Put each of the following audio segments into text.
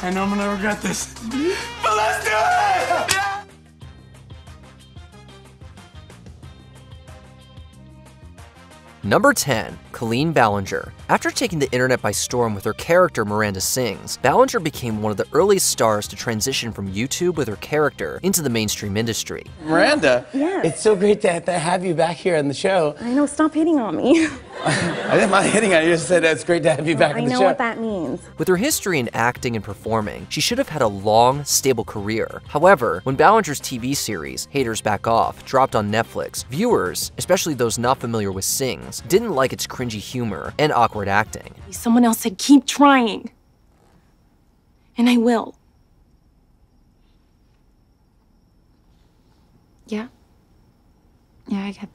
I know I'm gonna regret this, but let's do it! Yeah! Number 10. Colleen Ballinger. After taking the internet by storm with her character Miranda Sings, Ballinger became one of the earliest stars to transition from YouTube with her character into the mainstream industry. Miranda, Yes. it's so great to have you back here on the show. I know, stop hitting on me. I didn't mind hitting on you, just said it's great to have you back on the show. I know what that means. With her history in acting and performing, she should have had a long, stable career. However, when Ballinger's TV series, Haters Back Off, dropped on Netflix, viewers, especially those not familiar with Sings, didn't like its cringy humor and awkward acting. Someone else said, keep trying. And I will. Yeah? Yeah, I get that.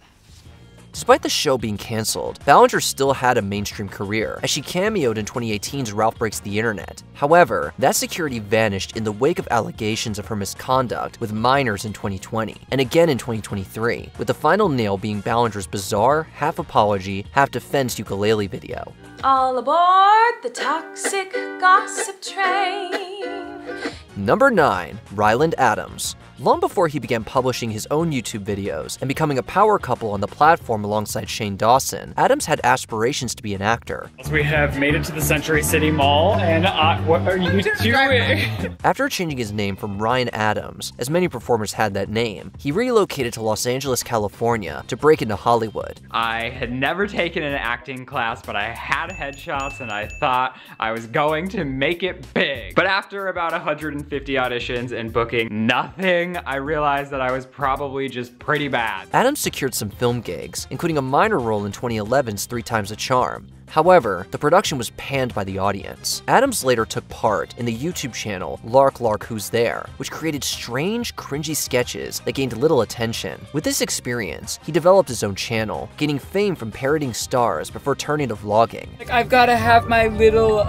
Despite the show being cancelled, Ballinger still had a mainstream career, as she cameoed in 2018's Ralph Breaks the Internet. However, that security vanished in the wake of allegations of her misconduct with minors in 2020, and again in 2023, with the final nail being Ballinger's bizarre, half-apology, half-defense ukulele video. All aboard the toxic gossip train. Number 9. Ryland Adams. Long before he began publishing his own YouTube videos and becoming a power couple on the platform alongside Shane Dawson, Adams had aspirations to be an actor. We have made it to the Century City Mall, and what are you doing? After changing his name from Ryan Adams, as many performers had that name, he relocated to Los Angeles, California to break into Hollywood. I had never taken an acting class, but I had headshots and I thought I was going to make it big. But after about 150 auditions and booking nothing, I realized that I was probably just pretty bad. Adams secured some film gigs, including a minor role in 2011's 3 Times the Charm. However, the production was panned by the audience. Adams later took part in the YouTube channel Lark Who's There, which created strange, cringy sketches that gained little attention. With this experience, he developed his own channel, gaining fame from parodying stars before turning to vlogging. Like, I've gotta have my little,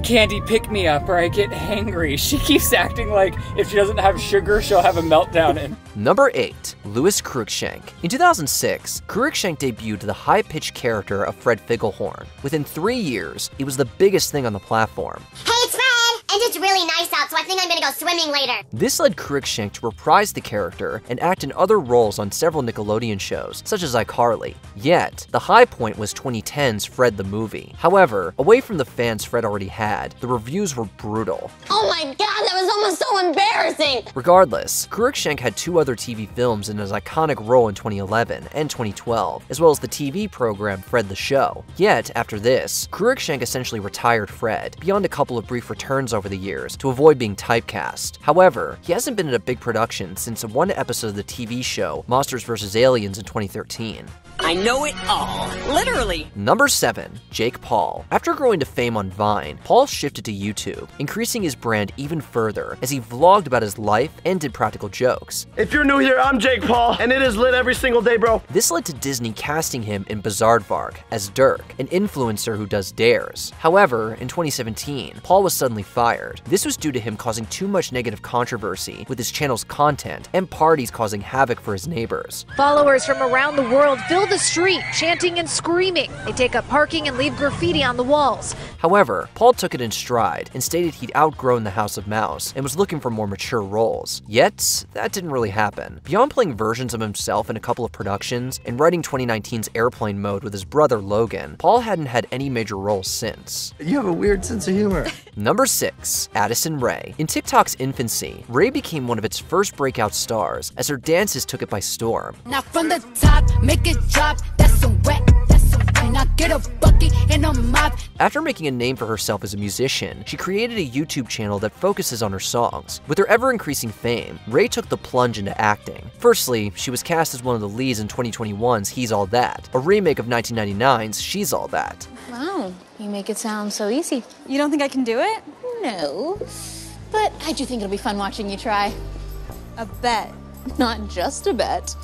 candy pick-me-up or I get hangry. She keeps acting like if she doesn't have sugar, she'll have a meltdown. Number 8. Louis Cruikshank. In 2006, Cruikshank debuted the high-pitched character of Fred Figglehorn. Within 3 years, he was the biggest thing on the platform. Hey, it's Fred! And it's really nice out, so I think I'm gonna go swimming later. This led Cruikshank to reprise the character and act in other roles on several Nickelodeon shows, such as iCarly. Yet, the high point was 2010's Fred the Movie. However, away from the fans Fred already had, the reviews were brutal. Oh my god, that was almost so embarrassing! Regardless, Cruikshank had 2 other TV films in his iconic role in 2011 and 2012, as well as the TV program Fred the Show. Yet, after this, Cruikshank essentially retired Fred, beyond a couple of brief returns over the years to avoid being typecast. However, he hasn't been in a big production since one episode of the TV show Monsters vs. Aliens in 2013. I know it all, literally. Number 7. Jake Paul. After growing to fame on Vine, Paul shifted to YouTube, increasing his brand even further as he vlogged about his life and did practical jokes. If you're new here, I'm Jake Paul, and it is lit every single day, bro. This led to Disney casting him in Bizaardvark as Dirk, an influencer who does dares. However, in 2017, Paul was suddenly fired. This was due to him causing too much negative controversy with his channel's content and parties causing havoc for his neighbors. Followers from around the world fill the street, chanting and screaming. They take up parking and leave graffiti on the walls. However, Paul took it in stride and stated he'd outgrown the House of Mouse and was looking for more mature roles. Yet, that didn't really happen. Beyond playing versions of himself in a couple of productions and writing 2019's Airplane Mode with his brother Logan, Paul hadn't had any major roles since. You have a weird sense of humor. Number 6. Addison Rae. In TikTok's infancy, Rae became one of its first breakout stars as her dances took it by storm. Now from the top, make it drop, that's some wet, and I get a bucket and a mop. After making a name for herself as a musician, she created a YouTube channel that focuses on her songs. With her ever-increasing fame, Rae took the plunge into acting. Firstly, she was cast as one of the leads in 2021's He's All That, a remake of 1999's She's All That. Wow, you make it sound so easy. You don't think I can do it? No, but I do think it'll be fun watching you try. A bet. Not just a bet,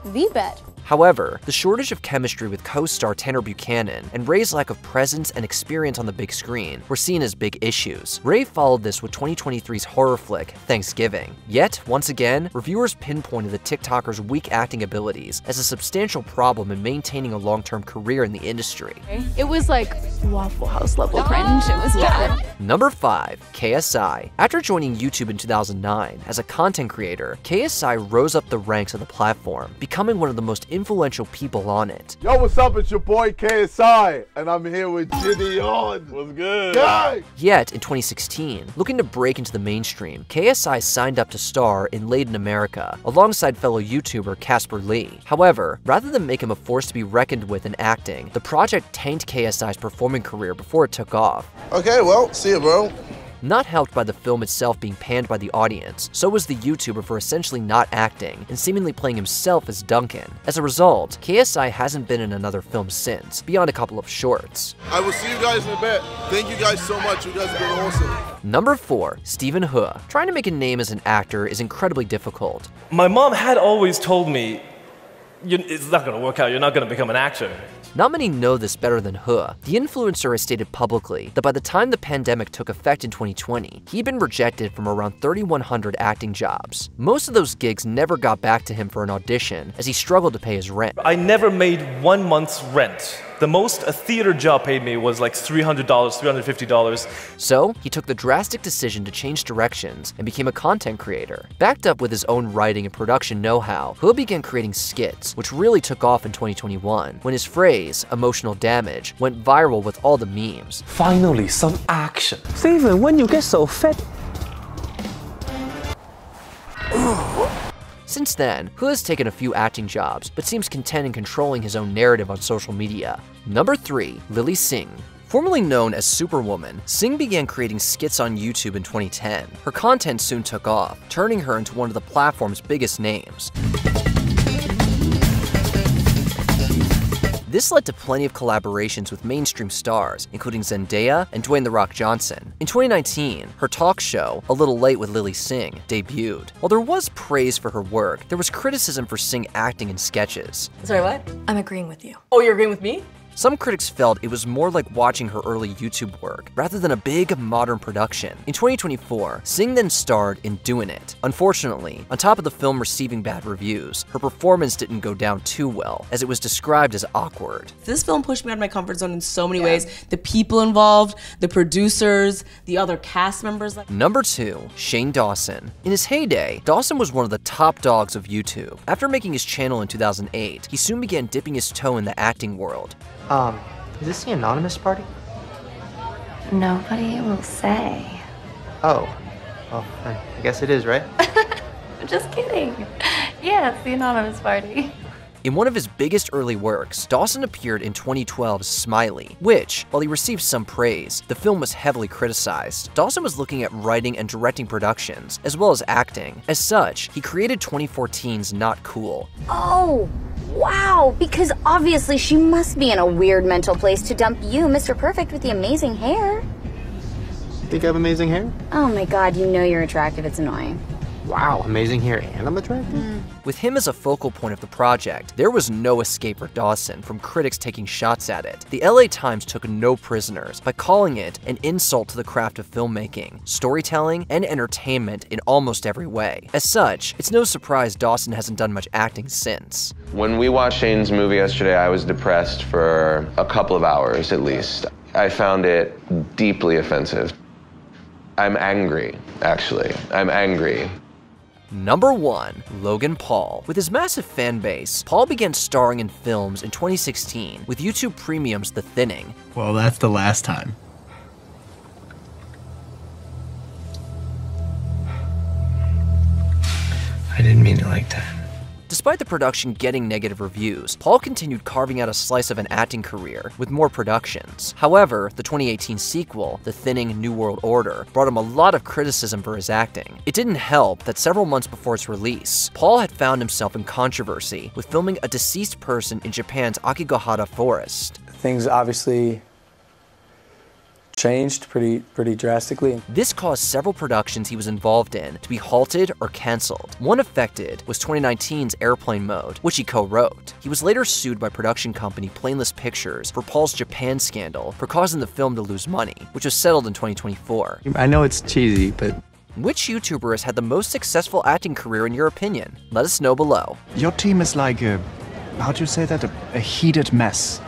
the bet. However, the shortage of chemistry with co-star Tanner Buchanan and Rae's lack of presence and experience on the big screen were seen as big issues. Rae followed this with 2023's horror flick, Thanksgiving. Yet, once again, reviewers pinpointed the TikToker's weak acting abilities as a substantial problem in maintaining a long-term career in the industry. It was like Waffle House level cringe. It was bad. Number 5. KSI. After joining YouTube in 2009 as a content creator, KSI rose up the ranks of the platform, becoming one of the most influential people on it. Yo, what's up? It's your boy KSI, and I'm here with Gideon. What's good? Gang! Yet, in 2016, looking to break into the mainstream, KSI signed up to star in Late in America, alongside fellow YouTuber Casper Lee. However, rather than make him a force to be reckoned with in acting, the project tanked KSI's performing career before it took off. Okay, well, see ya, bro. Not helped by the film itself being panned by the audience, so was the YouTuber for essentially not acting and seemingly playing himself as Duncan. As a result, KSI hasn't been in another film since, beyond a couple of shorts. I will see you guys in a bit. Thank you guys so much. You guys have been awesome. Number 4. Stephen Hu. Trying to make a name as an actor is incredibly difficult. My mom had always told me, it's not gonna work out, you're not gonna become an actor. Not many know this better than Hu. The influencer has stated publicly that by the time the pandemic took effect in 2020, he'd been rejected from around 3,100 acting jobs. Most of those gigs never got back to him for an audition, as he struggled to pay his rent. I never made 1 month's rent. The most a theater job paid me was like $300, $350. So, he took the drastic decision to change directions and became a content creator. Backed up with his own writing and production know-how, Hu began creating skits, which really took off in 2021, when his phrase, emotional damage, went viral with all the memes. Finally, some action. Steven, when you get so fat. Since then, Hu has taken a few acting jobs, but seems content in controlling his own narrative on social media. Number 3. Lilly Singh. Formerly known as Superwoman, Singh began creating skits on YouTube in 2010. Her content soon took off, turning her into one of the platform's biggest names. This led to plenty of collaborations with mainstream stars, including Zendaya and Dwayne "The Rock" Johnson. In 2019, her talk show, A Little Late with Lilly Singh, debuted. While there was praise for her work, there was criticism for Singh acting in sketches. Sorry, what? I'm agreeing with you. Oh, you're agreeing with me? Some critics felt it was more like watching her early YouTube work, rather than a big, modern production. In 2024, Singh then starred in Doing It. Unfortunately, on top of the film receiving bad reviews, her performance didn't go down too well, as it was described as awkward. This film pushed me out of my comfort zone in so many ways. The people involved, the producers, the other cast members. Number 2. Shane Dawson. In his heyday, Dawson was one of the top dogs of YouTube. After making his channel in 2008, he soon began dipping his toe in the acting world. Is this the anonymous party? Nobody will say. Oh. Well, I guess it is, right? Just kidding. Yeah, it's the anonymous party. In one of his biggest early works, Dawson appeared in 2012's Smiley, which, while he received some praise, the film was heavily criticized. Dawson was looking at writing and directing productions, as well as acting. As such, he created 2014's Not Cool. Oh! Wow, because obviously she must be in a weird mental place to dump you, Mr. Perfect, with the amazing hair. You think I have amazing hair? Oh my god, you know you're attractive, it's annoying. Wow, amazing hair and I'm attractive? With him as a focal point of the project, there was no escape for Dawson from critics taking shots at it. The LA Times took no prisoners by calling it an insult to the craft of filmmaking, storytelling, and entertainment in almost every way. As such, it's no surprise Dawson hasn't done much acting since. When we watched Shane's movie yesterday, I was depressed for a couple of hours at least. I found it deeply offensive. I'm angry, actually. I'm angry. Number 1. Logan Paul. With his massive fan base, Paul began starring in films in 2016 with YouTube Premium's The Thinning. Well, that's the last time. I didn't mean it like that. Despite the production getting negative reviews, Paul continued carving out a slice of an acting career with more productions. However, the 2018 sequel, The Thinning New World Order, brought him a lot of criticism for his acting. It didn't help that several months before its release, Paul had found himself in controversy with filming a deceased person in Japan's Akigahara forest. Things obviously changed pretty drastically. This caused several productions he was involved in to be halted or canceled. One affected was 2019's Airplane Mode, which he co-wrote. He was later sued by production company Plainless Pictures for Paul's Japan scandal for causing the film to lose money, which was settled in 2024. I know it's cheesy, but... Which YouTuber has had the most successful acting career in your opinion? Let us know below. Your team is like a... how'd you say that? A heated mess.